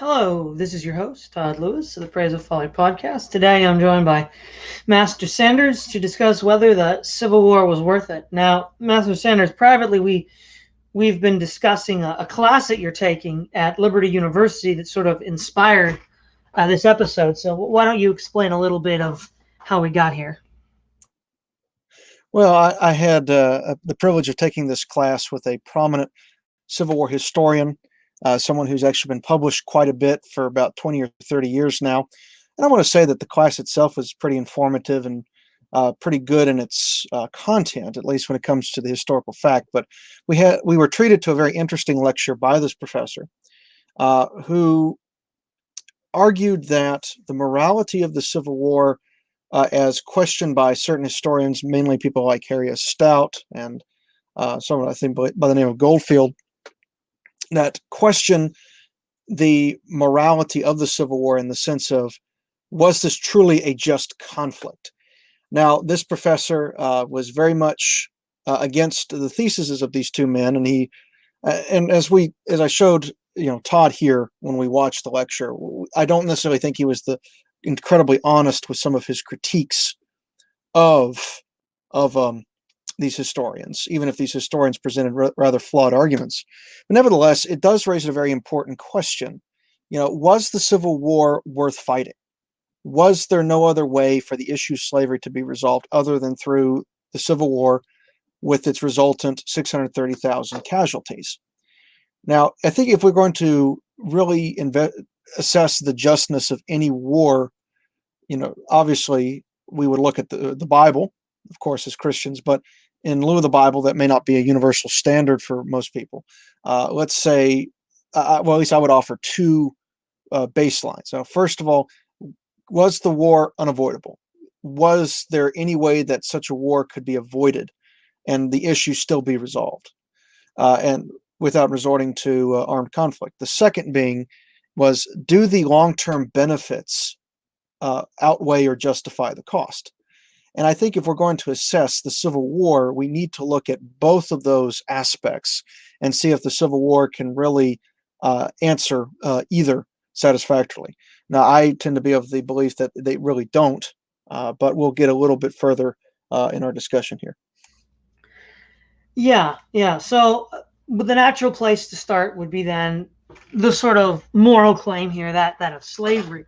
Hello, this is your host, Todd Lewis of the Praise of Folly podcast. Today I'm joined by Master Sanders to discuss whether the Civil War was worth it. Now, Master Sanders, privately we've been discussing a class that you're taking at Liberty University that sort of inspired this episode. So why don't you explain a little bit of how we got here? Well, I had the privilege of taking this class with a prominent Civil War historian, someone who's actually been published quite a bit for about 20 or 30 years now. And I want to say that the class itself was pretty informative and pretty good in its content, at least when it comes to the historical fact. But we were treated to a very interesting lecture by this professor who argued that the morality of the Civil War, as questioned by certain historians, mainly people like Harry S. Stout and someone I think by the name of Goldfield, that question the morality of the Civil War in the sense of, was this truly a just conflict? Now, this professor was very much against the theses of these two men, and as I showed Todd here when we watched the lecture, I don't necessarily think he was incredibly honest with some of his critiques of these historians, even if these historians presented rather flawed arguments. But nevertheless, it does raise a very important question. Was the Civil War worth fighting? Was there no other way for the issue of slavery to be resolved other than through the Civil War with its resultant 630,000 casualties? Now, I think if we're going to really assess the justness of any war, obviously we would look at the Bible, of course, as Christians, but in lieu of the Bible, that may not be a universal standard for most people. Let's say, well, at least I would offer two baselines. So first of all, was the war unavoidable? Was there any way that such a war could be avoided and the issue still be resolved, and without resorting to armed conflict? The second being was, do the long-term benefits outweigh or justify the cost? And I think if we're going to assess the Civil War, we need to look at both of those aspects and see if the Civil War can really answer either satisfactorily. Now, I tend to be of the belief that they really don't, but we'll get a little bit further in our discussion here. Yeah. So the natural place to start would be then the sort of moral claim here, that of slavery.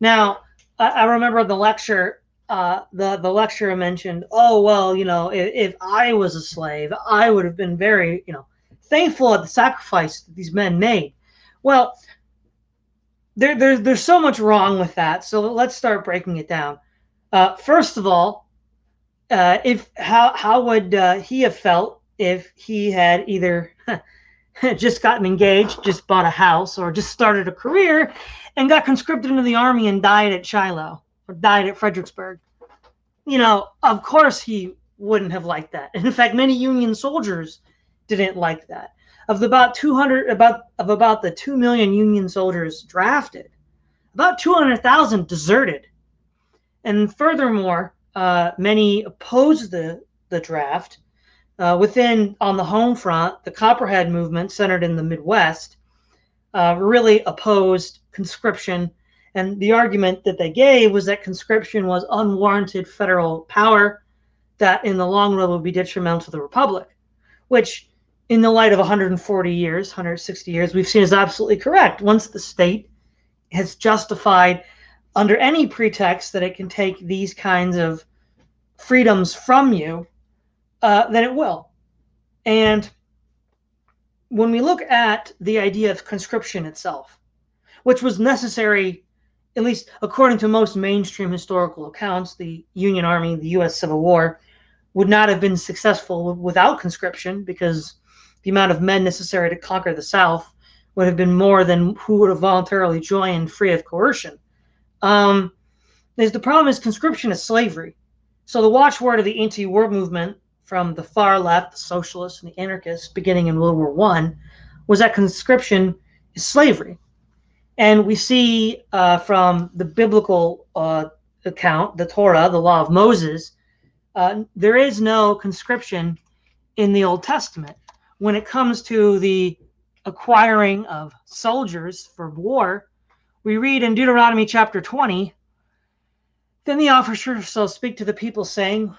Now, I remember the lecture. The lecturer mentioned, oh, well, if I was a slave, I would have been very, thankful at the sacrifice that these men made. Well, there's so much wrong with that. So let's start breaking it down. First of all, how would he have felt if he had either just gotten engaged, just bought a house, or just started a career and got conscripted into the army and died at Shiloh? Or died at Fredericksburg? Of course he wouldn't have liked that. And in fact, many Union soldiers didn't like that. Of about 2 million Union soldiers drafted, about 200,000 deserted. And furthermore, many opposed the draft. On the home front, the Copperhead movement, centered in the Midwest, really opposed conscription. And the argument that they gave was that conscription was unwarranted federal power that in the long run would be detrimental to the Republic, which in the light of 140 years, 160 years, we've seen is absolutely correct. Once the state has justified under any pretext that it can take these kinds of freedoms from you, then it will. And when we look at the idea of conscription itself, which was necessary, at least according to most mainstream historical accounts, the Union Army, the U.S. Civil War, would not have been successful without conscription, because the amount of men necessary to conquer the South would have been more than who would have voluntarily joined free of coercion. The problem is conscription is slavery. So the watchword of the anti-war movement from the far left, the socialists and the anarchists, beginning in World War I, was that conscription is slavery. And we see from the biblical account, the Torah, the law of Moses, there is no conscription in the Old Testament. When it comes to the acquiring of soldiers for war, we read in Deuteronomy chapter 20, then the officer shall speak to the people, saying,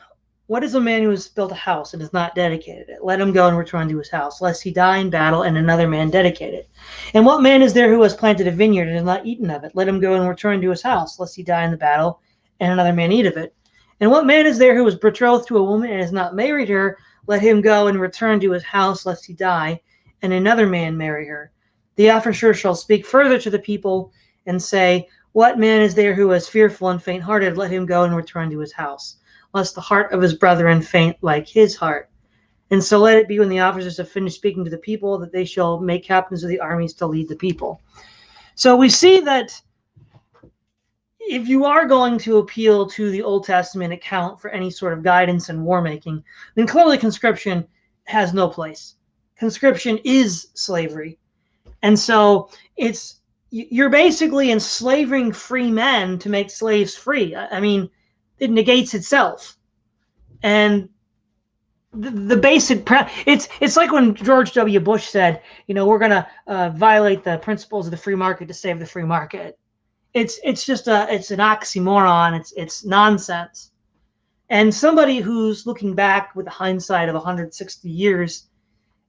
what is a man who has built a house and has not dedicated it? Let him go and return to his house, lest he die in battle and another man dedicate it. And what man is there who has planted a vineyard and has not eaten of it? Let him go and return to his house, lest he die in the battle and another man eat of it. And what man is there who is betrothed to a woman and has not married her? Let him go and return to his house, lest he die and another man marry her. The officer shall speak further to the people and say, what man is there who is fearful and faint-hearted? Let him go and return to his house, lest the heart of his brethren faint like his heart. And so let it be, when the officers have finished speaking to the people, that they shall make captains of the armies to lead the people. So we see that if you are going to appeal to the Old Testament account for any sort of guidance in war making, then clearly conscription has no place. Conscription is slavery. And so you're basically enslaving free men to make slaves free. I mean, it negates itself. And the basic it's like when George W. Bush said, we're going to violate the principles of the free market to save the free market. It's just it's an oxymoron. It's nonsense. And somebody who's looking back with the hindsight of 160 years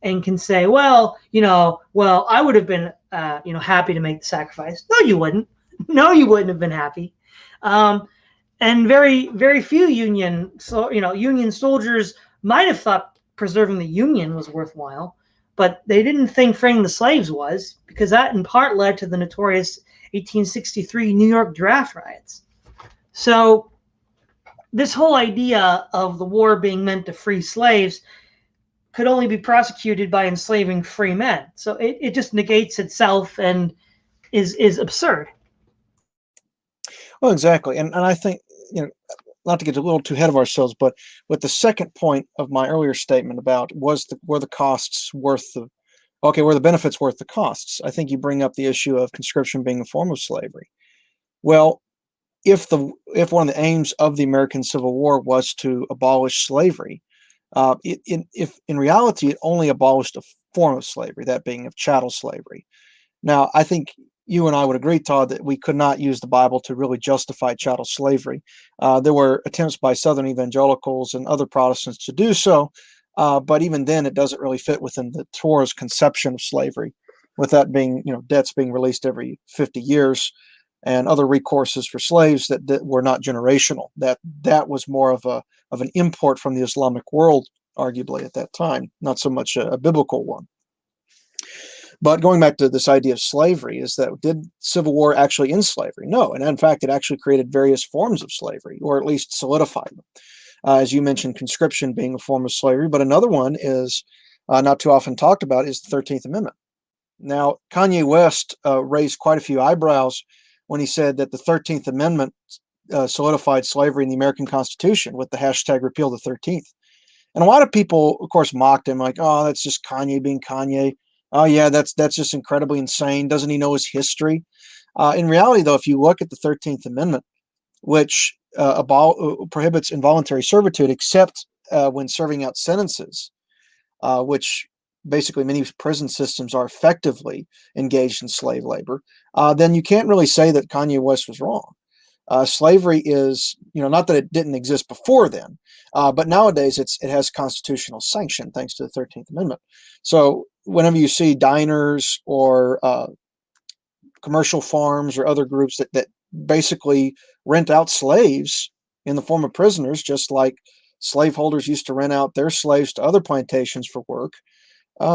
and can say, well, I would have been happy to make the sacrifice. No, you wouldn't. No, you wouldn't have been happy. And very, very few Union soldiers might have thought preserving the Union was worthwhile, but they didn't think freeing the slaves was, because that in part led to the notorious 1863 New York draft riots. So this whole idea of the war being meant to free slaves could only be prosecuted by enslaving free men. So it just negates itself and is absurd. Well, exactly. And I think, not to get a little too ahead of ourselves, but with the second point of my earlier statement about were the benefits worth the costs? I think you bring up the issue of conscription being a form of slavery. Well, if one of the aims of the American Civil War was to abolish slavery, if in reality it only abolished a form of slavery, that being of chattel slavery. Now, I think you and I would agree, Todd, that we could not use the Bible to really justify chattel slavery. There were attempts by Southern evangelicals and other Protestants to do so, but even then, it doesn't really fit within the Torah's conception of slavery, with that being, debts being released every 50 years, and other recourses for slaves that were not generational. That was more of an import from the Islamic world, arguably at that time, not so much a biblical one. But going back to this idea of slavery, is that did Civil War actually end slavery? No, and in fact, it actually created various forms of slavery, or at least solidified them. As you mentioned, conscription being a form of slavery, but another one is not too often talked about is the 13th Amendment. Now, Kanye West raised quite a few eyebrows when he said that the 13th Amendment solidified slavery in the American Constitution with the hashtag repeal the 13th. And a lot of people, of course, mocked him, like, oh, that's just Kanye being Kanye. Oh, yeah, that's just incredibly insane. Doesn't he know his history? In reality, though, if you look at the 13th Amendment, which prohibits involuntary servitude except when serving out sentences, which basically many prison systems are effectively engaged in slave labor, then you can't really say that Kanye West was wrong. Slavery is, not that it didn't exist before then, but nowadays it has constitutional sanction thanks to the 13th Amendment. So whenever you see diners or commercial farms or other groups that basically rent out slaves in the form of prisoners, just like slaveholders used to rent out their slaves to other plantations for work,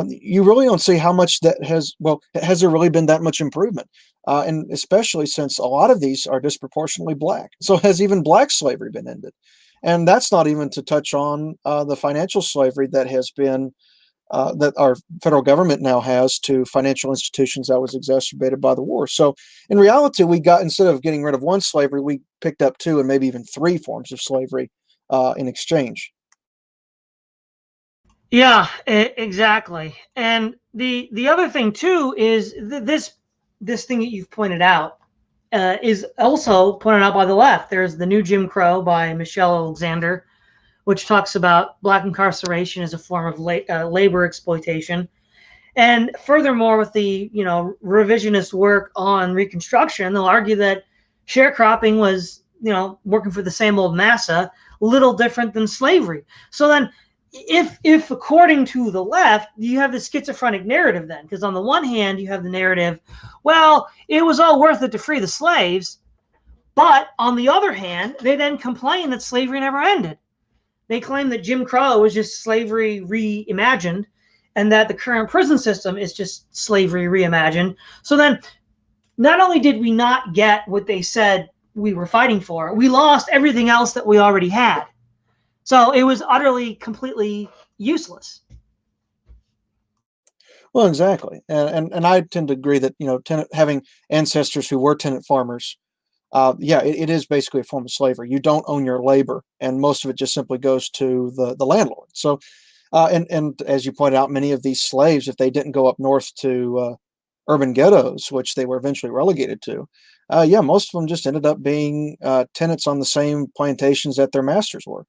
you really don't see how much that has there really been that much improvement? And especially since a lot of these are disproportionately black. So has even black slavery been ended? And that's not even to touch on the financial slavery that has been, that our federal government now has to financial institutions that was exacerbated by the war. So in reality, instead of getting rid of one slavery, we picked up two and maybe even three forms of slavery in exchange. Yeah, exactly. And the other thing too is this thing that you've pointed out is also pointed out by the left. There's The New Jim Crow by Michelle Alexander, which talks about black incarceration as a form of labor exploitation. And furthermore, with the revisionist work on Reconstruction, they'll argue that sharecropping was working for the same old massa, little different than slavery. So then, if according to the left, you have the schizophrenic narrative then, because on the one hand you have the narrative, well, it was all worth it to free the slaves, but on the other hand, they then complain that slavery never ended. They claim that Jim Crow was just slavery reimagined, and that the current prison system is just slavery reimagined. So then, not only did we not get what they said we were fighting for, we lost everything else that we already had. So it was utterly, completely useless. Well, exactly, and I tend to agree that having ancestors who were tenant farmers, it is basically a form of slavery. You don't own your labor, and most of it just simply goes to the landlord. So, and as you pointed out, many of these slaves, if they didn't go up north to urban ghettos, which they were eventually relegated to, most of them just ended up being tenants on the same plantations that their masters were.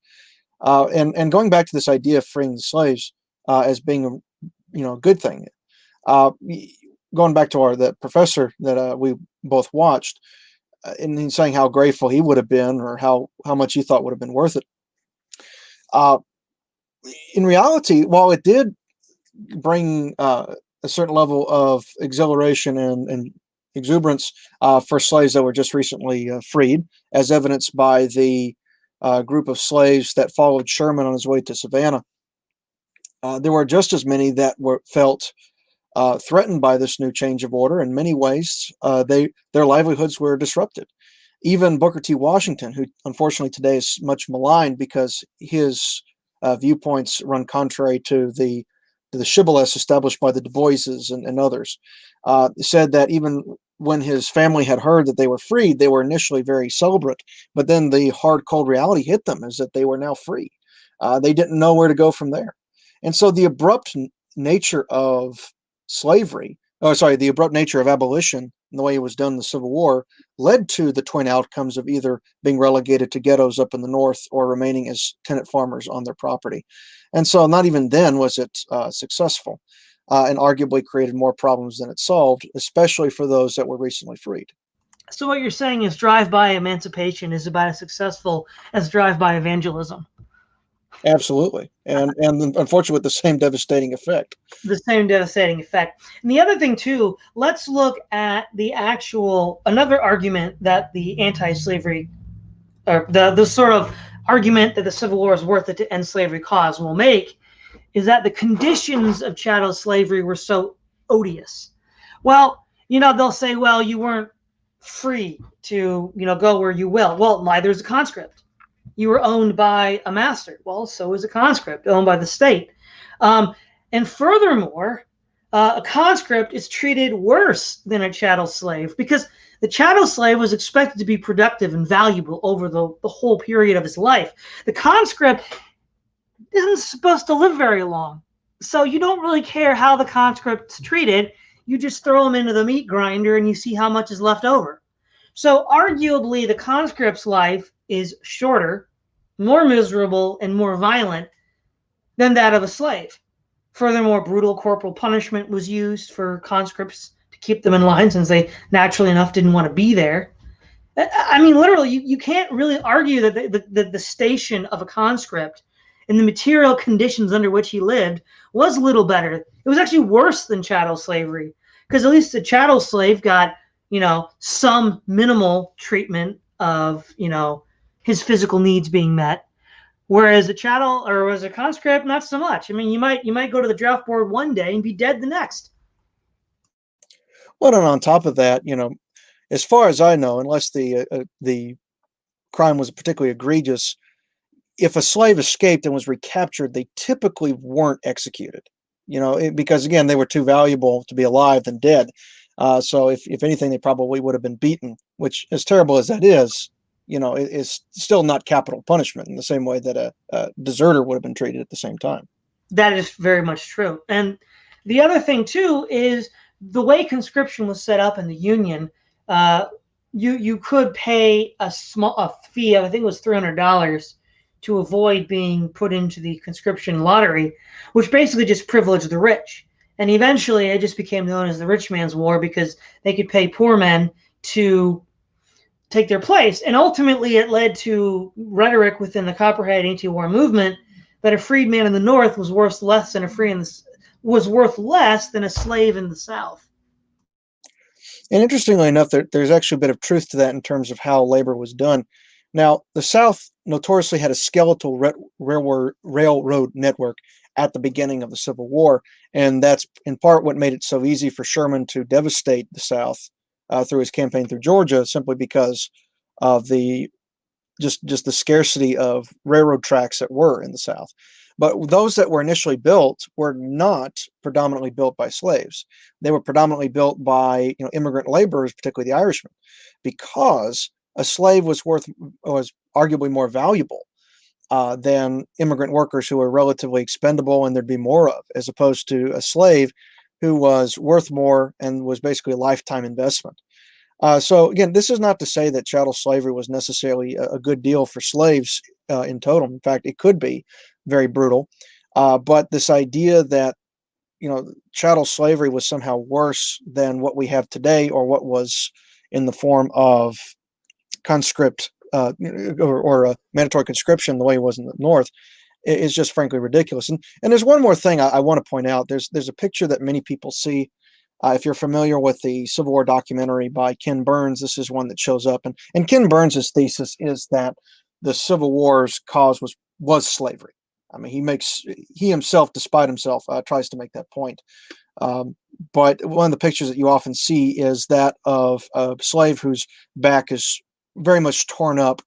And going back to this idea of freeing the slaves as being a good thing, going back to the professor that we both watched, and he's saying how grateful he would have been, or how much he thought would have been worth it. In reality, while it did bring a certain level of exhilaration and exuberance for slaves that were just recently freed, as evidenced by the group of slaves that followed Sherman on his way to Savannah, there were just as many that felt threatened by this new change of order. In many ways, their livelihoods were disrupted. Even Booker T. Washington, who unfortunately today is much maligned because his viewpoints run contrary to the shibboleths established by the Du Boises and others, said that even when his family had heard that they were freed, they were initially very celebrant, but then the hard, cold reality hit them, is that they were now free. They didn't know where to go from there. And so the abrupt nature of the abrupt nature of abolition and the way it was done in the Civil War led to the twin outcomes of either being relegated to ghettos up in the north or remaining as tenant farmers on their property. And so not even then was it successful, and arguably created more problems than it solved, especially for those that were recently freed. So what you're saying is drive-by emancipation is about as successful as drive-by evangelism. Absolutely. And unfortunately with the same devastating effect. The same devastating effect. And the other thing too, let's look at another argument that the anti-slavery, or the sort of argument that the Civil War is worth it to end slavery cause will make, is that the conditions of chattel slavery were so odious. Well, they'll say, well, you weren't free to, go where you will. Well, neither is a conscript. You were owned by a master. Well, so is a conscript, owned by the state. And furthermore, a conscript is treated worse than a chattel slave, because the chattel slave was expected to be productive and valuable over the whole period of his life. The conscript isn't supposed to live very long. So you don't really care how the conscript's treated. You just throw them into the meat grinder and you see how much is left over. So arguably the conscript's life is shorter, more miserable, and more violent than that of a slave. Furthermore, brutal corporal punishment was used for conscripts to keep them in line, since they naturally enough didn't want to be there. I mean, literally, you can't really argue that the station of a conscript and the material conditions under which he lived was a little better. It was actually worse than chattel slavery, because at least the chattel slave got, some minimal treatment of, his physical needs being met, whereas a conscript, not so much. I mean, you might go to the draft board one day and be dead the next. Well, and on top of that, as far as I know, unless the crime was particularly egregious, if a slave escaped and was recaptured, they typically weren't executed. Because again, they were too valuable to be alive than dead. So if anything, they probably would have been beaten, which, as terrible as that is, is still not capital punishment in the same way that a deserter would have been treated at the same time. That is very much true. And the other thing too is the way conscription was set up in the Union. You could pay a fee, I think it was $300, to avoid being put into the conscription lottery, which basically just privileged the rich. And eventually it just became known as the rich man's war because they could pay poor men to take their place. And ultimately it led to rhetoric within the Copperhead anti-war movement that a freed man in the North was worth less than a slave in the South. And interestingly enough, there's actually a bit of truth to that in terms of how labor was done. Now, the South notoriously had a skeletal railroad network at the beginning of the Civil War, and that's in part what made it so easy for Sherman to devastate the South through his campaign through Georgia, simply because of the just the scarcity of railroad tracks that were in the South. But those that were initially built were not predominantly built by slaves. They were predominantly built by immigrant laborers, particularly the Irishmen, because a slave was arguably more valuable than immigrant workers who were relatively expendable and there'd be more of, as opposed to a slave who was worth more and was basically a lifetime investment. So again, this is not to say that chattel slavery was necessarily a good deal for slaves in total. In fact, it could be very brutal. But this idea that chattel slavery was somehow worse than what we have today, or what was in the form of conscript or mandatory conscription, the way it was in the North, is just frankly ridiculous. And there's one more thing I want to point out. There's a picture that many people see. If you're familiar with the Civil War documentary by Ken Burns, this is one that shows up. And Ken Burns' thesis is that the Civil War's cause was slavery. I mean, he himself, despite himself, tries to make that point. But one of the pictures that you often see is that of a slave whose back is very much torn up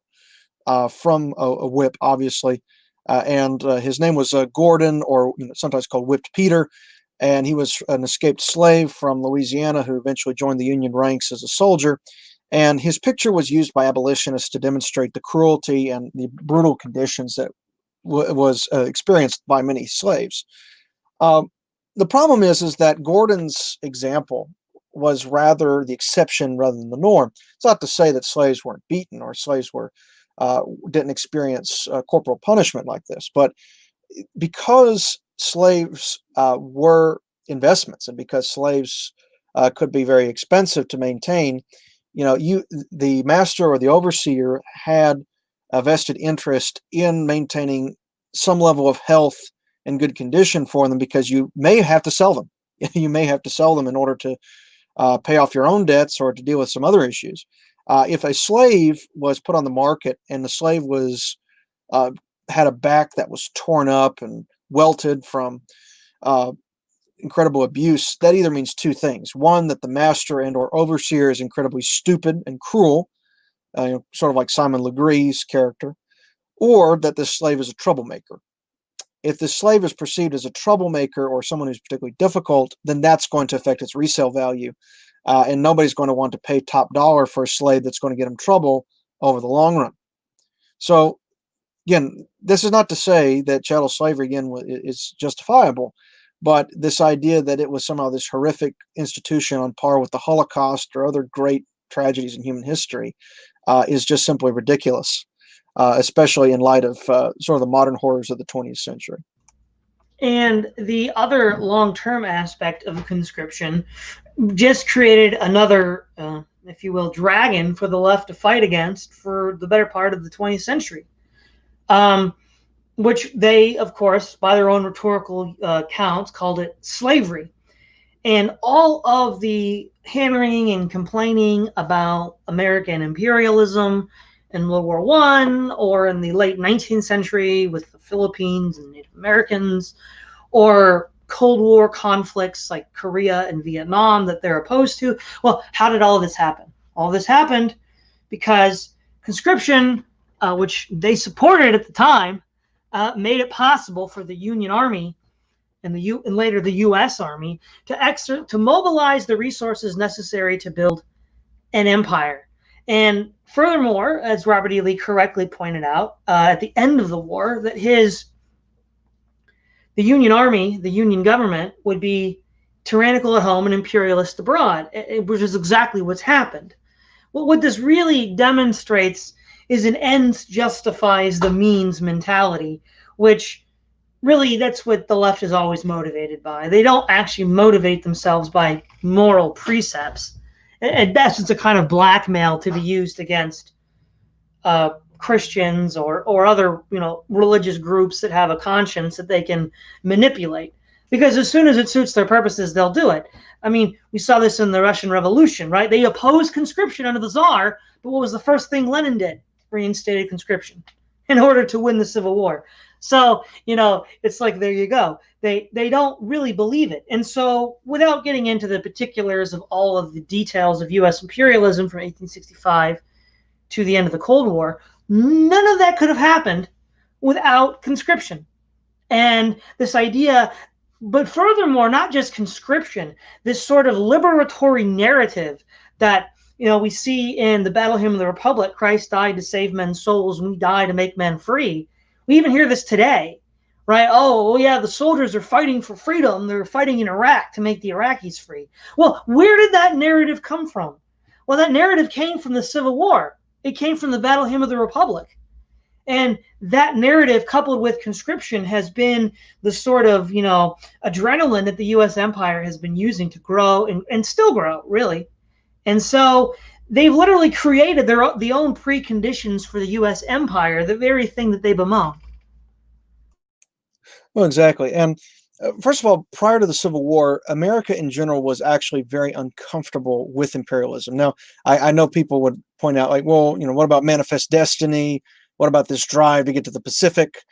from a whip, obviously. And his name was Gordon, or sometimes called Whipped Peter. And he was an escaped slave from Louisiana who eventually joined the Union ranks as a soldier. And his picture was used by abolitionists to demonstrate the cruelty and the brutal conditions that was experienced by many slaves. The problem is that Gordon's example was rather the exception rather than the norm. It's not to say that slaves weren't beaten or slaves didn't experience corporal punishment like this, but because slaves were investments, and because slaves could be very expensive to maintain, the master or the overseer had a vested interest in maintaining some level of health and good condition for them, because you may have to sell them. You may have to sell them in order to pay off your own debts or to deal with some other issues. If a slave was put on the market and the slave had a back that was torn up and welted from incredible abuse, that either means two things. One, that the master and or overseer is incredibly stupid and cruel, sort of like Simon Legree's character, or that this slave is a troublemaker. If the slave is perceived as a troublemaker or someone who's particularly difficult, then that's going to affect its resale value. And nobody's going to want to pay top dollar for a slave that's going to get them trouble over the long run. So again, this is not to say that chattel slavery, again, is justifiable, but this idea that it was somehow this horrific institution on par with the Holocaust or other great tragedies in human history is just simply ridiculous, especially in light of sort of the modern horrors of the 20th century. And the other long-term aspect of conscription just created another, if you will, dragon for the left to fight against for the better part of the 20th century. Which they, of course, by their own rhetorical counts, called it slavery. And all of the hammering and complaining about American imperialism in World War I, or in the late 19th century with the Philippines and Native Americans, or Cold War conflicts like Korea and Vietnam that they're opposed to. Well, how did all of this happen? All this happened because conscription, which they supported at the time, made it possible for the Union Army and later the U.S. Army to mobilize the resources necessary to build an empire. And furthermore, as Robert E. Lee correctly pointed out at the end of the war, that the Union Army, the Union government, would be tyrannical at home and imperialist abroad, which is exactly what's happened. Well, what this really demonstrates is an ends justifies the means mentality, which really that's what the left is always motivated by. They don't actually motivate themselves by moral precepts. At best, it's a kind of blackmail to be used against Christians or other religious groups that have a conscience that they can manipulate. Because as soon as it suits their purposes, they'll do it. I mean, we saw this in the Russian Revolution, right? They opposed conscription under the Tsar, but what was the first thing Lenin did? Reinstated conscription in order to win the Civil War. So, it's like, there you go. They don't really believe it. And so, without getting into the particulars of all of the details of U.S. imperialism from 1865 to the end of the Cold War, none of that could have happened without conscription. And this idea, but furthermore, not just conscription, this sort of liberatory narrative that we see in the Battle Hymn of the Republic, Christ died to save men's souls, and we die to make men free. We even hear this today, right? Oh, yeah, the soldiers are fighting for freedom. They're fighting in Iraq to make the Iraqis free. Well, where did that narrative come from? Well, that narrative came from the Civil War. It came from the Battle Hymn of the Republic. And that narrative, coupled with conscription, has been the sort of, adrenaline that the U.S. empire has been using to grow and still grow, really. And so they've literally created the own preconditions for the U.S. empire, the very thing that they bemoan. Well, exactly. And first of all, prior to the Civil War, America in general was actually very uncomfortable with imperialism. Now, I know people would point out, like, well, what about Manifest Destiny? What about this drive to get to the Pacific?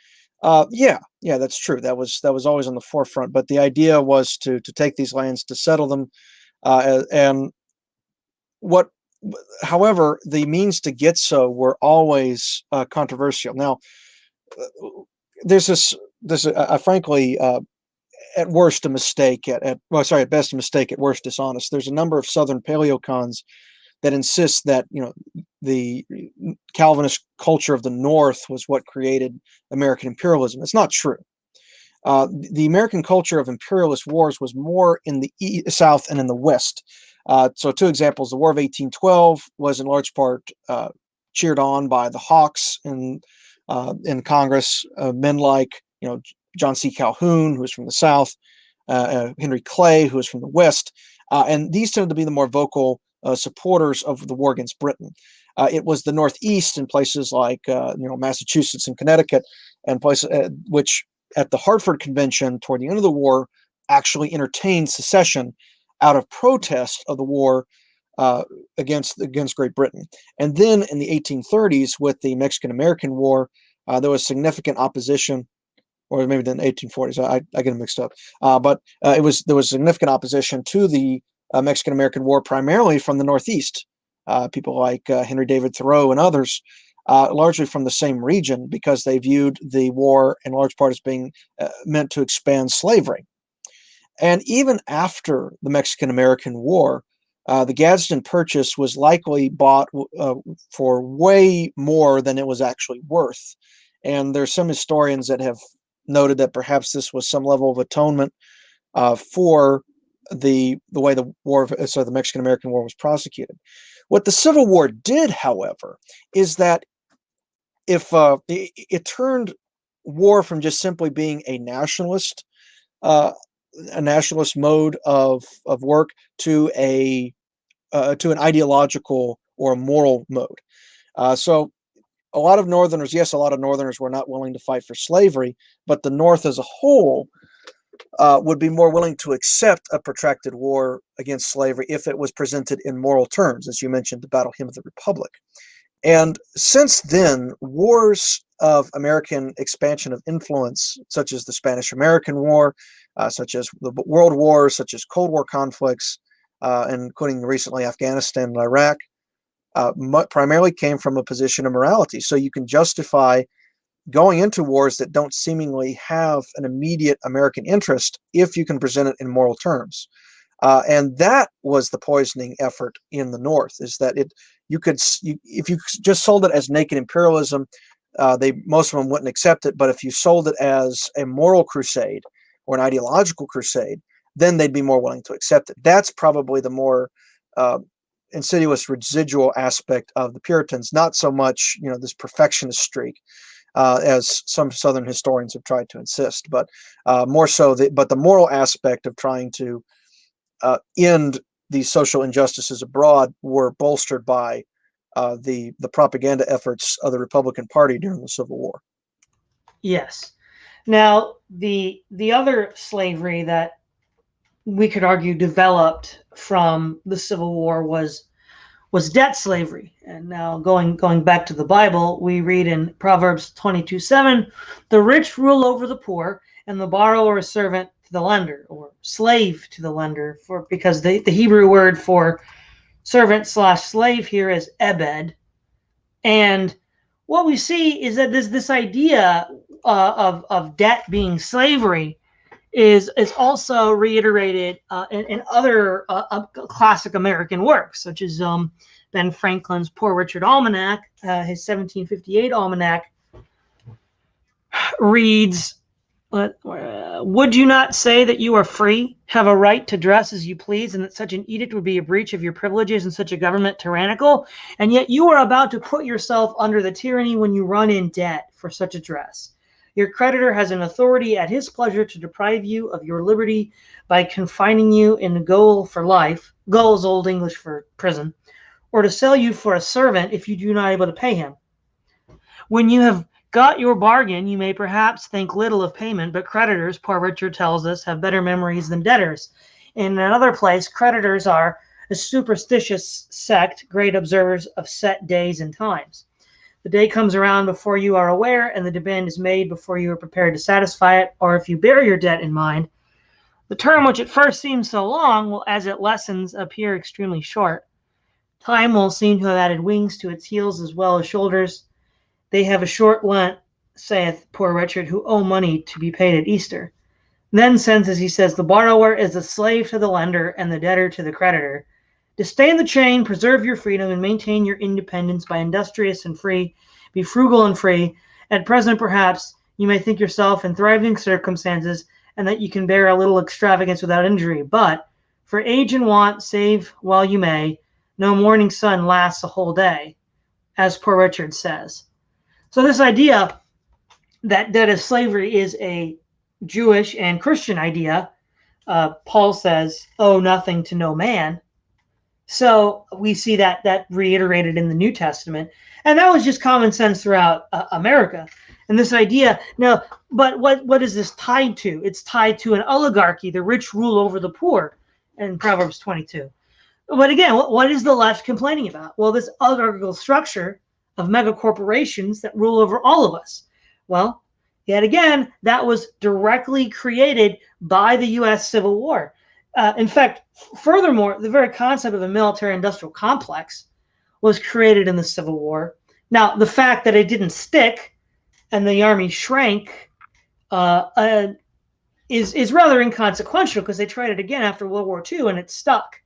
Yeah, that's true. That was always on the forefront. But the idea was to take these lands, to settle them, and however, the means to get so were always controversial. Now, there's this frankly, at worst a mistake, at best a mistake, at worst dishonest. There's a number of Southern paleocons that insist that the Calvinist culture of the North was what created American imperialism. It's not true. The American culture of imperialist wars was more in the South and in the West. So two examples: the War of 1812 was in large part cheered on by the hawks in Congress, men like John C. Calhoun, who was from the South, Henry Clay, who was from the West, and these tended to be the more vocal supporters of the war against Britain. It was the Northeast in places like Massachusetts and Connecticut, and places which at the Hartford Convention toward the end of the war actually entertained secession out of protest of the war against Great Britain. And then in the 1830s, with the Mexican-American War, there was significant opposition, or maybe the 1840s. I get them mixed up. But there was significant opposition to the Mexican-American War, primarily from the Northeast. People like Henry David Thoreau and others, largely from the same region, because they viewed the war in large part as being meant to expand slavery. And even after the Mexican-American War, the Gadsden Purchase was likely bought for way more than it was actually worth. And there's some historians that have noted that perhaps this was some level of atonement for the way the Mexican-American War was prosecuted. What the Civil War did, however, is that if it turned war from just simply being a nationalist mode of work to an ideological or a moral mode. So a lot of Northerners were not willing to fight for slavery, but the North as a whole would be more willing to accept a protracted war against slavery if it was presented in moral terms, as you mentioned, the Battle Hymn of the Republic. And since then, wars of American expansion of influence, such as the Spanish-American War, such as the World Wars, such as Cold War conflicts, including recently Afghanistan and Iraq, primarily came from a position of morality. So you can justify going into wars that don't seemingly have an immediate American interest if you can present it in moral terms. And that was the poisoning effort in the North, is that if you just sold it as naked imperialism, most of them wouldn't accept it. But if you sold it as a moral crusade or an ideological crusade, then they'd be more willing to accept it. That's probably the more insidious residual aspect of the Puritans, not so much this perfectionist streak. as some Southern historians have tried to insist, but more so, but the moral aspect of trying to end these social injustices abroad were bolstered by the propaganda efforts of the Republican Party during the Civil War. Yes. Now, the other slavery that we could argue developed from the Civil War was debt slavery. And now going back to the Bible, we read in Proverbs 22:7, the rich rule over the poor, and the borrower is servant to the lender, or slave to the lender, because the Hebrew word for servant/slave here is ebed. And what we see is that this idea of debt being slavery is also reiterated in other classic American works, such as Ben Franklin's Poor Richard Almanac. His 1758 almanac reads, would you not say that you are free, have a right to dress as you please, and that such an edict would be a breach of your privileges and such a government tyrannical? And yet you are about to put yourself under the tyranny when you run in debt for such a dress. Your creditor has an authority at his pleasure to deprive you of your liberty by confining you in a gaol for life, gaol is Old English for prison, or to sell you for a servant if you do not able to pay him. When you have got your bargain, you may perhaps think little of payment, but creditors, Poor Richard tells us, have better memories than debtors. In another place, creditors are a superstitious sect, great observers of set days and times. The day comes around before you are aware, and the demand is made before you are prepared to satisfy it, or if you bear your debt in mind. The term which at first seems so long will, as it lessens, appear extremely short. Time will seem to have added wings to its heels as well as shoulders. They have a short Lent, saith Poor Richard, who owe money to be paid at Easter. Then, since, as he says, the borrower is a slave to the lender and the debtor to the creditor, disdain the chain, preserve your freedom, and maintain your independence by industrious and free. Be frugal and free. At present, perhaps, you may think yourself in thriving circumstances, and that you can bear a little extravagance without injury. But, for age and want, save while you may. No morning sun lasts a whole day, as Poor Richard says. So this idea that debt of slavery is a Jewish and Christian idea, Paul says, owe nothing to no man. So we see that reiterated in the New Testament. And that was just common sense throughout America. And this idea, now, but what is this tied to? It's tied to an oligarchy, the rich rule over the poor in Proverbs 22. But again, what is the left complaining about? Well, this oligarchical structure of mega corporations that rule over all of us. Well, yet again, that was directly created by the U.S. Civil War. In fact, furthermore, the very concept of a military-industrial complex was created in the Civil War. Now, the fact that it didn't stick and the Army shrank is rather inconsequential, because they tried it again after World War II and it stuck.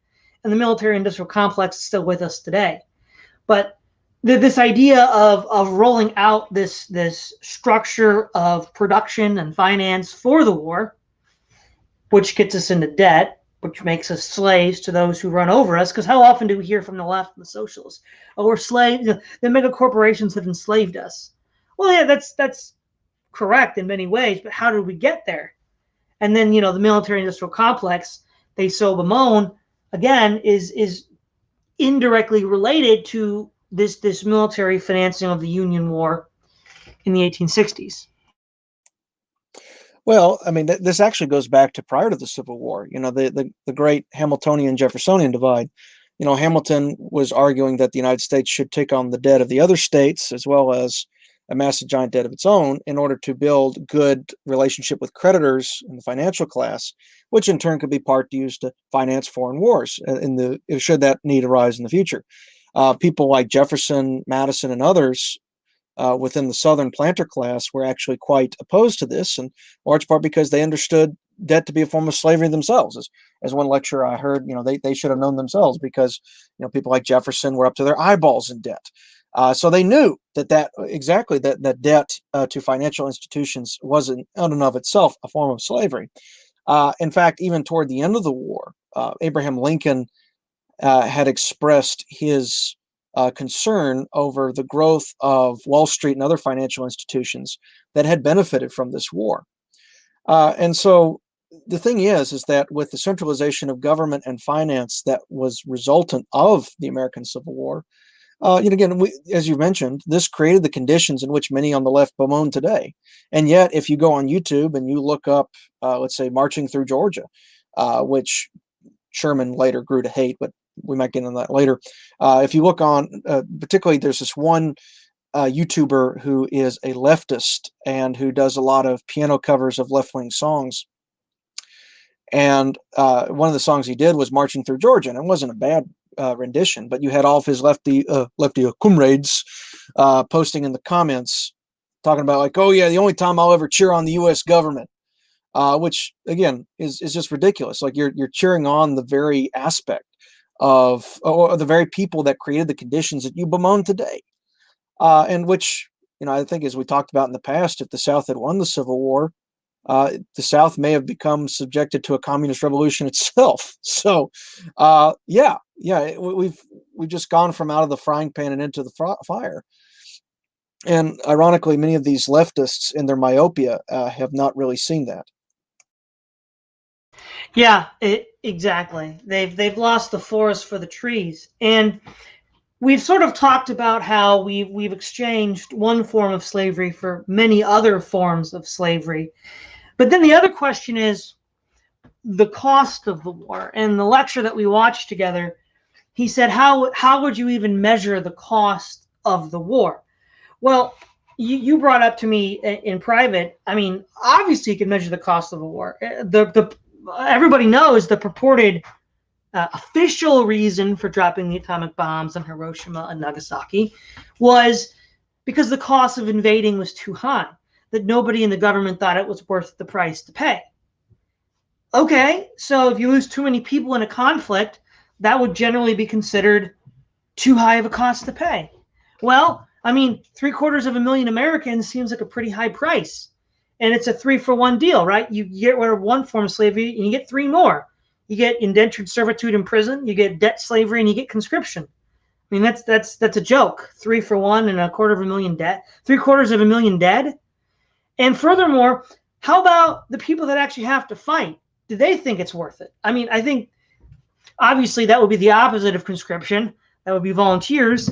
And the military-industrial complex is still with us today. But this idea of rolling out this structure of production and finance for the war, which gets us into debt, which makes us slaves to those who run over us. Because how often do we hear from the left and the socialists, oh, we're slaves, the mega corporations have enslaved us. Well, yeah, that's correct in many ways, but how did we get there? And then, the military-industrial complex, they so bemoan, again, is indirectly related to this military financing of the Union War in the 1860s. Well, I mean, this actually goes back to prior to the Civil War. The great Hamiltonian Jeffersonian divide. Hamilton was arguing that the United States should take on the debt of the other states as well as amass a giant debt of its own in order to build good relationship with creditors in the financial class, which in turn could be part used to finance foreign wars should that need arise in the future. People like Jefferson, Madison, and others within the Southern planter class were actually quite opposed to this, in large part because they understood debt to be a form of slavery themselves. As one lecturer I heard, they should have known themselves, because people like Jefferson were up to their eyeballs in debt. So they knew that debt to financial institutions wasn't in and of itself a form of slavery. In fact, even toward the end of the war, Abraham Lincoln had expressed his concern over the growth of Wall Street and other financial institutions that had benefited from this war. And so the thing is that with the centralization of government and finance that was resultant of the American Civil War, again, as you mentioned, this created the conditions in which many on the left bemoan today. And yet, if you go on YouTube and you look up, let's say, Marching Through Georgia, which Sherman later grew to hate, but we might get into that later. If you look on, particularly, there's this one YouTuber who is a leftist and who does a lot of piano covers of left-wing songs. And one of the songs he did was Marching Through Georgia, and it wasn't a bad rendition, but you had all of his lefty comrades posting in the comments, talking about like, oh yeah, the only time I'll ever cheer on the U.S. government, which again is just ridiculous. Like you're cheering on the very aspect of, or the very people that created the conditions that you bemoan today, and which, I think, as we talked about in the past, if the South had won the Civil War, the South may have become subjected to a communist revolution itself. So, we've just gone from out of the frying pan and into the fire. And ironically, many of these leftists, in their myopia, have not really seen that. Yeah, exactly. They've lost the forest for the trees, and we've sort of talked about how we've exchanged one form of slavery for many other forms of slavery. But then the other question is the cost of the war. And the lecture that we watched together, he said, how would you even measure the cost of the war? Well, you brought up to me in private, I mean, obviously you can measure the cost of the war. Everybody knows the purported official reason for dropping the atomic bombs on Hiroshima and Nagasaki was because the cost of invading was too high, that nobody in the government thought it was worth the price to pay. Okay, so if you lose too many people in a conflict, that would generally be considered too high of a cost to pay. Well, I mean, 750,000 Americans seems like a pretty high price. And it's a 3-for-1 deal, right? You get rid of one form of slavery and you get 3 more. You get indentured servitude in prison, you get debt slavery, and you get conscription. I mean, that's a joke. 3 for 1 and 250,000 dead. 750,000 dead. And furthermore, how about the people that actually have to fight? Do they think it's worth it? I mean, I think obviously that would be the opposite of conscription. That would be volunteers.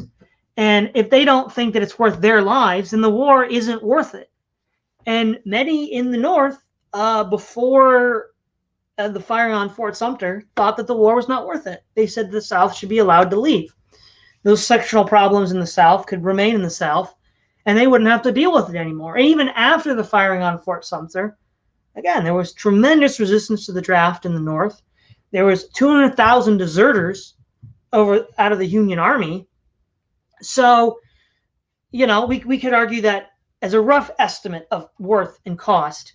And if they don't think that it's worth their lives, then the war isn't worth it. And many in the North, before the firing on Fort Sumter, thought that the war was not worth it. They said the South should be allowed to leave. Those sectional problems in the South could remain in the South, and they wouldn't have to deal with it anymore. And even after the firing on Fort Sumter, again, there was tremendous resistance to the draft in the North. There was 200,000 deserters out of the Union Army. So, we could argue that as a rough estimate of worth and cost,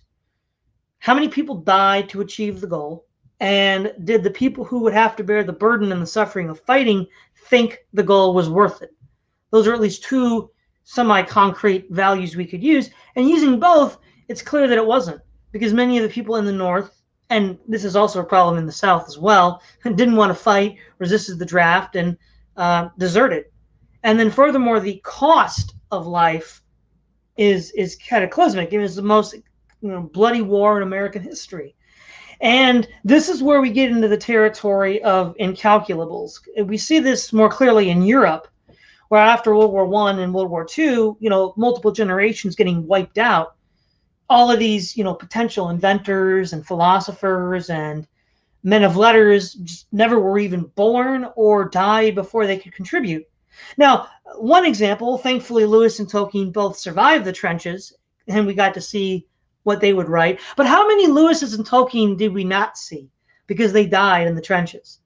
how many people died to achieve the goal? And did the people who would have to bear the burden and the suffering of fighting think the goal was worth it? Those are at least 2 semi-concrete values we could use. And using both, it's clear that it wasn't, because many of the people in the North, and this is also a problem in the South as well, didn't want to fight, resisted the draft, and deserted. And then furthermore, the cost of life is cataclysmic. It was the most bloody war in American history. And this is where we get into the territory of incalculables. We see this more clearly in Europe, where after World War I and World War II, multiple generations getting wiped out, all of these, potential inventors and philosophers and men of letters just never were even born or died before they could contribute. Now, one example, thankfully, Lewis and Tolkien both survived the trenches, and we got to see what they would write. But how many Lewises and Tolkien did we not see because they died in the trenches?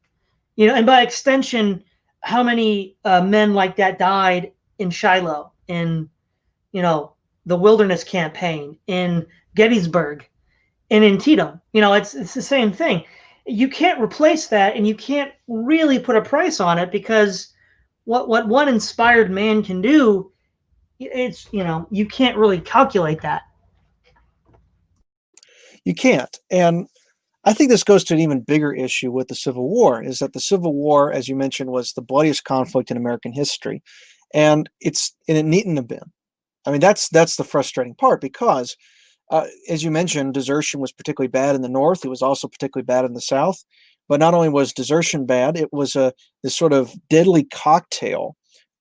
And by extension, how many men like that died in Shiloh, in, the Wilderness Campaign, in Gettysburg, and in Antietam? It's the same thing. You can't replace that, and you can't really put a price on it, because what one inspired man can do, it's, you can't really calculate that. You can't. And I think this goes to an even bigger issue with the Civil War, is that the Civil War, as you mentioned, was the bloodiest conflict in American history. And it needn't have been. I mean, that's the frustrating part, because as you mentioned, desertion was particularly bad in the North. It was also particularly bad in the South. But not only was desertion bad, it was this sort of deadly cocktail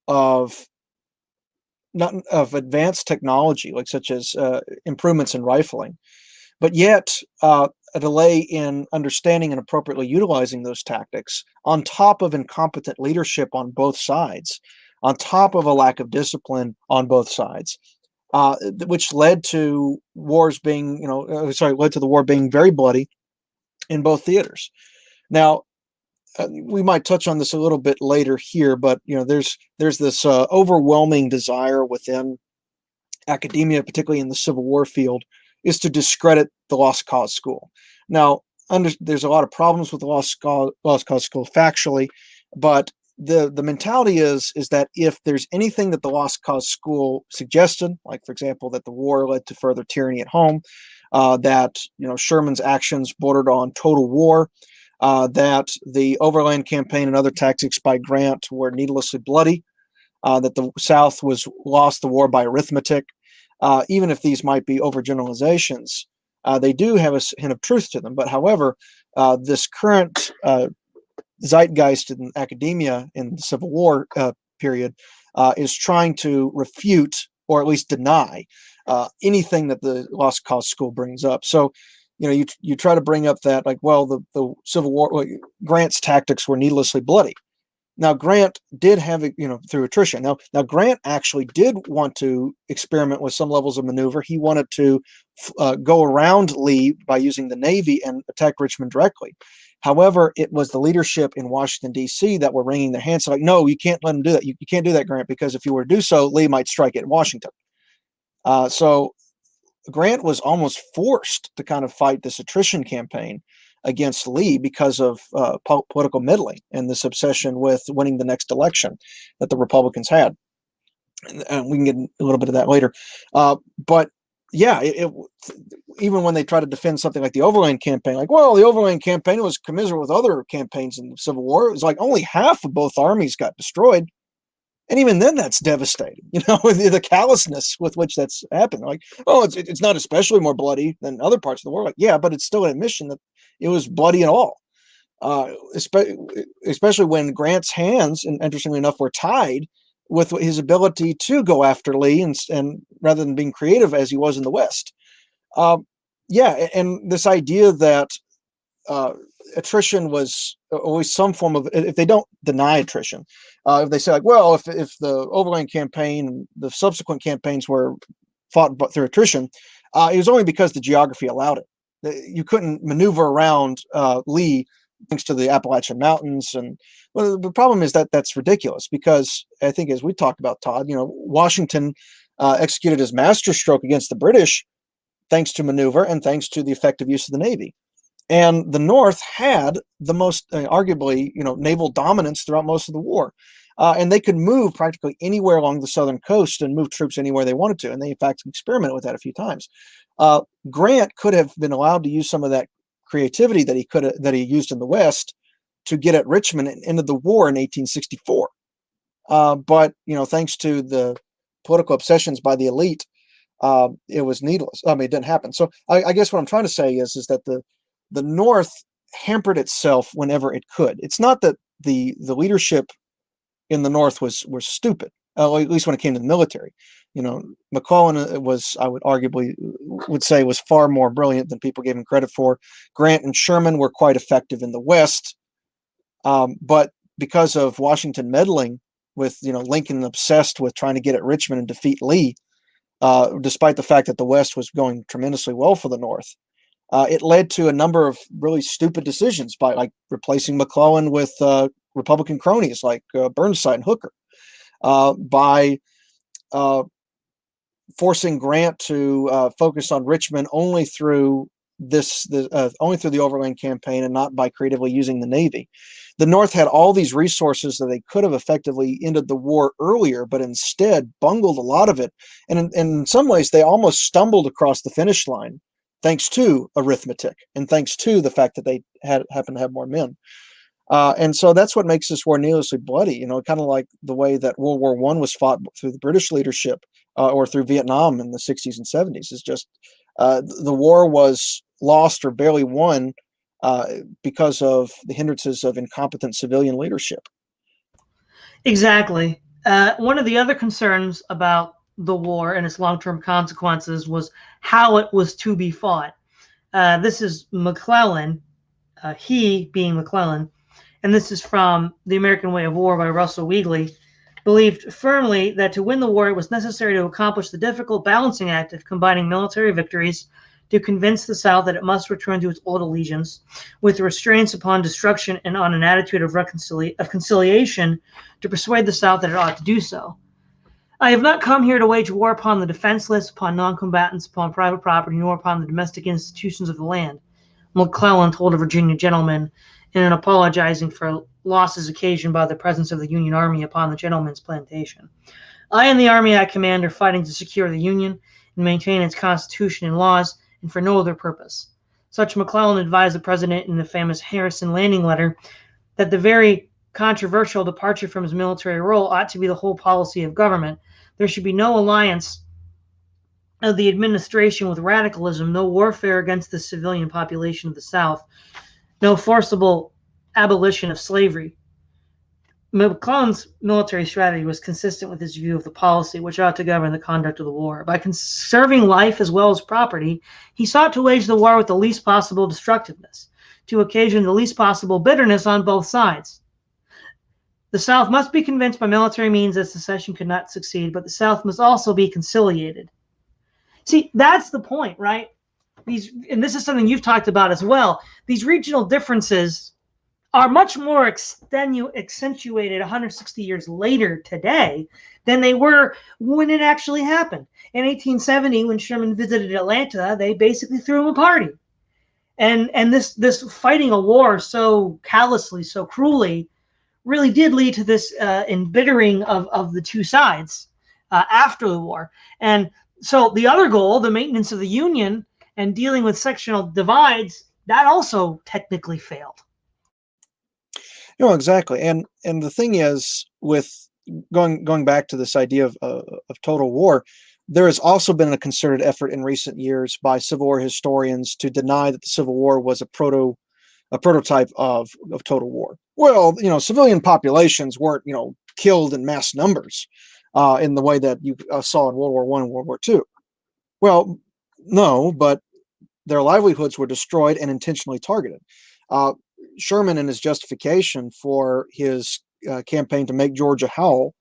of not of advanced technology, like such as improvements in rifling, but yet a delay in understanding and appropriately utilizing those tactics, on top of incompetent leadership on both sides, on top of a lack of discipline on both sides, which led to wars being, led to the war being very bloody in both theaters. Now, we might touch on this a little bit later here, but there's this overwhelming desire within academia, particularly in the Civil War field, is to discredit the Lost Cause School. Now, there's a lot of problems with the Lost Cause School factually, but the mentality is that if there's anything that the Lost Cause School suggested, like, for example, that the war led to further tyranny at home, that Sherman's actions bordered on total war, that the overland campaign and other tactics by Grant were needlessly bloody, that the South lost the war by arithmetic, even if these might be overgeneralizations, they do have a hint of truth to them. But however, this current zeitgeist in academia in the Civil War period is trying to refute, or at least deny, anything that the Lost Cause School brings up. So, you try to bring up that, like, well, the Civil War, Grant's tactics were needlessly bloody. Now, Grant did have it, through attrition. Now, Grant actually did want to experiment with some levels of maneuver. He wanted to go around Lee by using the Navy and attack Richmond directly. However, it was the leadership in Washington, D.C. that were wringing their hands, like, no, you can't let him do that. You can't do that, Grant, because if you were to do so, Lee might strike at Washington. So Grant was almost forced to kind of fight this attrition campaign against Lee because of political meddling and this obsession with winning the next election that the Republicans had. And we can get a little bit of that later. But yeah, even when they try to defend something like the Overland Campaign, like, well, the Overland Campaign was commensurate with other campaigns in the Civil War. It was like only half of both armies got destroyed. And even then, that's devastating, the callousness with which that's happened. Like, oh, it's not especially more bloody than other parts of the war. Like, yeah, but it's still an admission that it was bloody at all. Especially when Grant's hands, and interestingly enough, were tied with his ability to go after Lee, and rather than being creative as he was in the West. Yeah, and this idea that attrition was always some form of, if they don't deny attrition, if they say, like, well, if the Overland Campaign and the subsequent campaigns were fought through attrition, it was only because the geography allowed it. You couldn't maneuver around Lee thanks to the Appalachian Mountains. And well, the problem is that that's ridiculous, because I think, as we talked about, Todd, Washington executed his masterstroke against the British thanks to maneuver and thanks to the effective use of the Navy. And the North had the most, arguably, naval dominance throughout most of the war. And they could move practically anywhere along the southern coast and move troops anywhere they wanted to. And they, in fact, experimented with that a few times. Grant could have been allowed to use some of that creativity that he used in the West to get at Richmond and ended the war in 1864. But thanks to the political obsessions by the elite, it was needless. I mean, it didn't happen. So I guess what I'm trying to say is that the North hampered itself whenever it could. It's not that the leadership in the North was stupid, at least when it came to the military. McClellan was, I would say, was far more brilliant than people gave him credit for. Grant and Sherman were quite effective in the West, but because of Washington meddling with, Lincoln obsessed with trying to get at Richmond and defeat Lee, despite the fact that the West was going tremendously well for the North, it led to a number of really stupid decisions, by like replacing McClellan with Republican cronies like Burnside and Hooker, by forcing Grant to focus on Richmond only through the Overland Campaign and not by creatively using the Navy. The North had all these resources that they could have effectively ended the war earlier, but instead bungled a lot of it. And in some ways, they almost stumbled across the finish line thanks to arithmetic and thanks to the fact that they happen to have more men. And so that's what makes this war needlessly bloody, kind of like the way that World War I was fought through the British leadership or through Vietnam in the 60s and 70s. Is just the war was lost or barely won because of the hindrances of incompetent civilian leadership. Exactly. One of the other concerns about the war and its long-term consequences was how it was to be fought. This is McClellan, he being McClellan, and this is from The American Way of War by Russell Wegley, believed firmly that to win the war it was necessary to accomplish the difficult balancing act of combining military victories to convince the South that it must return to its old allegiance, with restraints upon destruction and on an attitude of conciliation to persuade the South that it ought to do so. I have not come here to wage war upon the defenseless, upon non-combatants, upon private property, nor upon the domestic institutions of the land, McClellan told a Virginia gentleman in an apologizing for losses occasioned by the presence of the Union Army upon the gentleman's plantation. I and the army I command are fighting to secure the Union and maintain its constitution and laws, and for no other purpose. Such McClellan advised the president in the famous Harrison Landing letter that the very controversial departure from his military role ought to be the whole policy of government. There should be no alliance of the administration with radicalism, no warfare against the civilian population of the South, no forcible abolition of slavery. McClellan's military strategy was consistent with his view of the policy which ought to govern the conduct of the war. By conserving life as well as property, he sought to wage the war with the least possible destructiveness, to occasion the least possible bitterness on both sides. The South must be convinced by military means that secession could not succeed, but the South must also be conciliated. See, that's the point, right? And this is something you've talked about as well. These regional differences are much more accentuated 160 years later today than they were when it actually happened. In 1870, when Sherman visited Atlanta, they basically threw him a party. And this fighting a war so callously, so cruelly, really did lead to this embittering of the two sides after the war. And so the other goal, the maintenance of the Union and dealing with sectional divides, that also technically failed. Exactly. And the thing is, with going back to this idea of total war, there has also been a concerted effort in recent years by Civil War historians to deny that the Civil War was a prototype of total war. Well, civilian populations weren't, killed in mass numbers in the way that you saw in World War I and World War II. Well, no, but their livelihoods were destroyed and intentionally targeted. Sherman, in his justification for his campaign to make Georgia howl,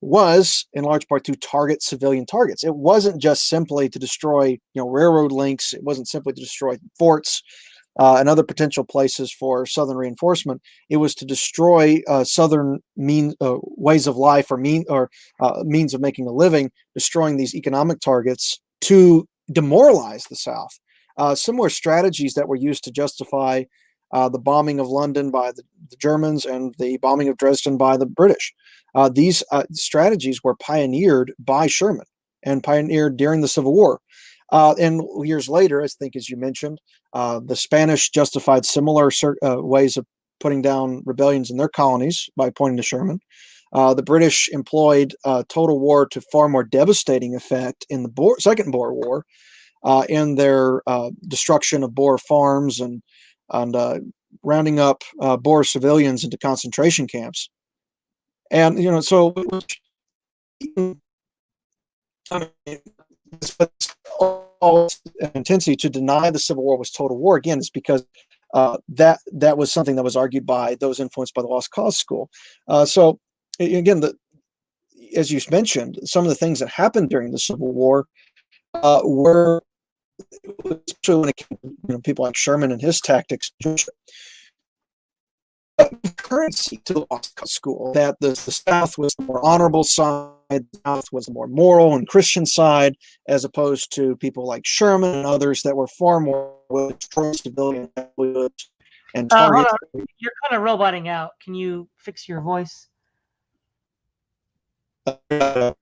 was in large part to target civilian targets. It wasn't just simply to destroy, railroad links. It wasn't simply to destroy forts and other potential places for Southern reinforcement. It was to destroy Southern ways of life or means of making a living, destroying these economic targets to demoralize the South. Similar strategies that were used to justify the bombing of London by the Germans and the bombing of Dresden by the British. These strategies were pioneered by Sherman and pioneered during the Civil War. And years later, I think, as you mentioned, the Spanish justified similar ways of putting down rebellions in their colonies by pointing to Sherman. The British employed total war to far more devastating effect in the Second Boer War, in their destruction of Boer farms and rounding up Boer civilians into concentration camps. And so all intensity to deny the Civil War was total war again is because that was something that was argued by those influenced by the Lost Cause school. So again, as you mentioned, some of the things that happened during the Civil War were, especially when it came to people like Sherman and his tactics, currency to the Lost Cause school, that the South was the more honorable side, the South was the more moral and Christian side, as opposed to people like Sherman and others that were far more civilian and target. You're kind of roboting out. Can you fix your voice? Yeah,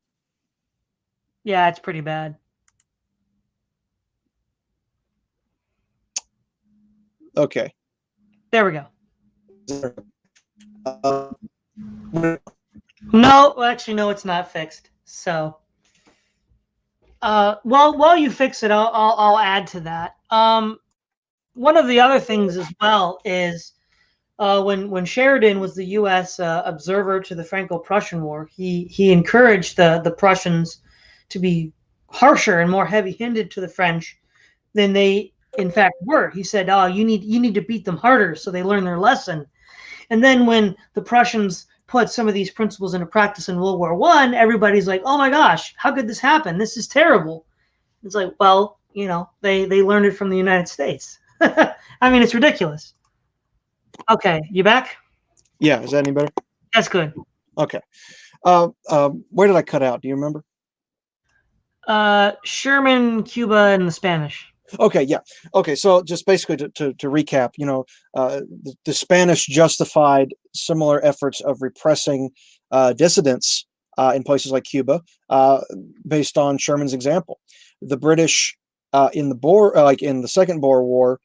it's pretty bad. Okay. There we go. Uh, No, actually, no, it's not fixed. So, well, while you fix it, I'll add to that. One of the other things as well is when Sheridan was the U.S. Observer to the Franco-Prussian War, he encouraged the Prussians to be harsher and more heavy-handed to the French than they in fact were. He said, "Oh, you need to beat them harder so they learn their lesson." And then when the Prussians put some of these principles into practice in World War I, everybody's like, "Oh my gosh, how could this happen? This is terrible." It's like, well, they learned it from the United States. I mean, it's ridiculous. Okay, you back? yeah, is that any better? That's good. Okay. Where did I cut out? Do you remember? Sherman, Cuba, and the Spanish. Okay, yeah. Okay, so just basically to recap, the Spanish justified similar efforts of repressing dissidents in places like Cuba based on Sherman's example. The British in the like in the Second Boer War,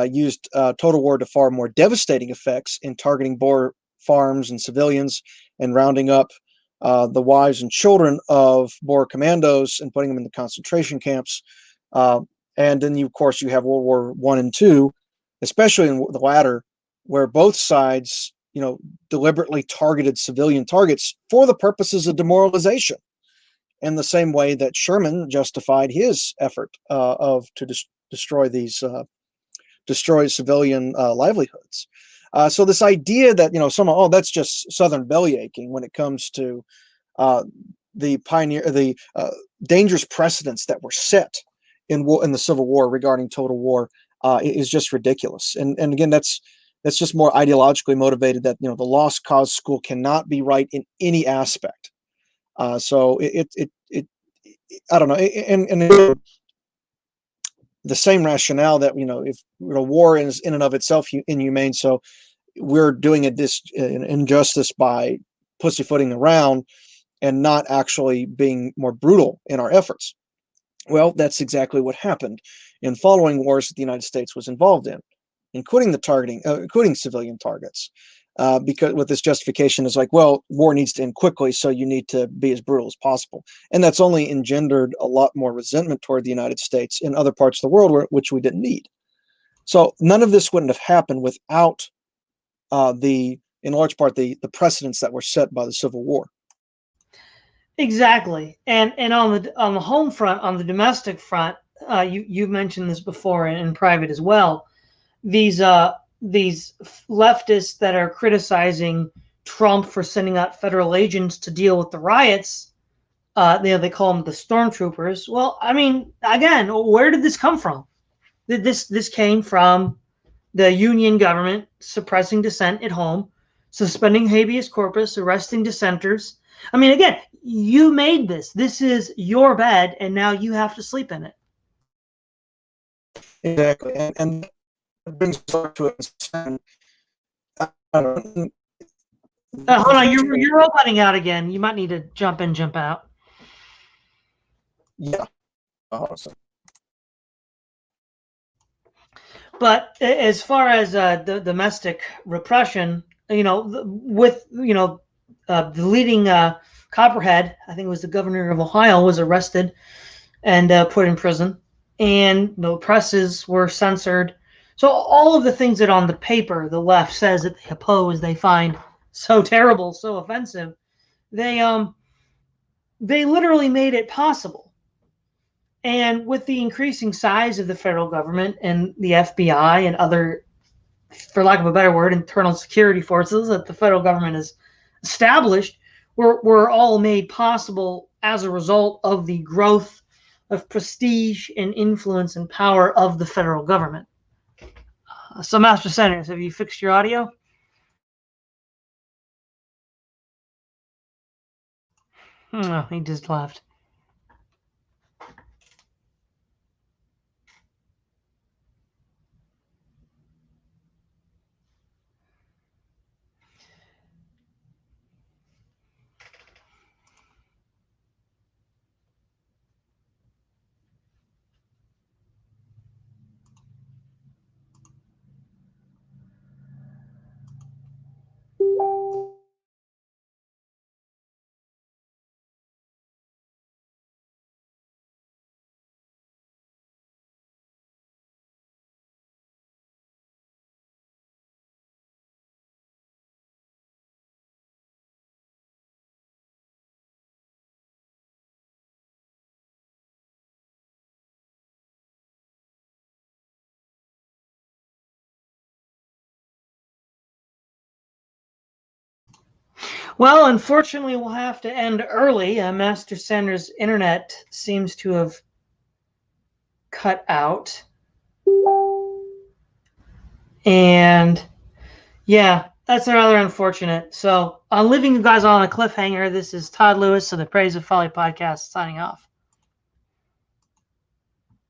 used total war to far more devastating effects in targeting Boer farms and civilians and rounding up the wives and children of Boer commandos and putting them in the concentration camps. And then, of course, you have World War I and II, especially in the latter, where both sides, deliberately targeted civilian targets for the purposes of demoralization, in the same way that Sherman justified his effort to destroy civilian livelihoods. So this idea that that's just Southern bellyaching when it comes to the dangerous precedents that were set in the Civil War regarding total war is just ridiculous. And again, that's just more ideologically motivated. That the lost cause school cannot be right in any aspect. So I don't know, and the same rationale that if war is in and of itself inhumane, so we're doing an injustice by pussyfooting around and not actually being more brutal in our efforts. Well, that's exactly what happened in following wars that the United States was involved in, including including civilian targets. Because with this justification is like, well, war needs to end quickly, so you need to be as brutal as possible. And that's only engendered a lot more resentment toward the United States in other parts of the world which we didn't need. So none of this wouldn't have happened without in large part, the precedents that were set by the Civil War. Exactly. And on the home front, on the domestic front, you've mentioned this before in private as well. These leftists that are criticizing Trump for sending out federal agents to deal with the riots, they call them the stormtroopers. Well, I mean, again, where did this come from? This came from the Union government suppressing dissent at home, suspending habeas corpus, arresting dissenters. I mean, again, you made this. This is your bed, and now you have to sleep in it. Exactly, and that brings us to Hold on, you're all cutting out again. You might need to jump in, jump out. Yeah. Awesome. But as far as the domestic repression, with the leading Copperhead, I think it was the governor of Ohio, was arrested and put in prison, and the presses were censored. So all of the things that on the paper the left says that they oppose, they find so terrible, so offensive, they literally made it possible. And with the increasing size of the federal government and the FBI and other, for lack of a better word, internal security forces that the federal government has established, were all made possible as a result of the growth of prestige and influence and power of the federal government. So, Master Senators, have you fixed your audio? No, he just left. Well, unfortunately, we'll have to end early. Master Sanders' internet seems to have cut out. And yeah, that's rather unfortunate. So, leaving you guys on a cliffhanger, this is Todd Lewis of the Praise of Folly podcast signing off.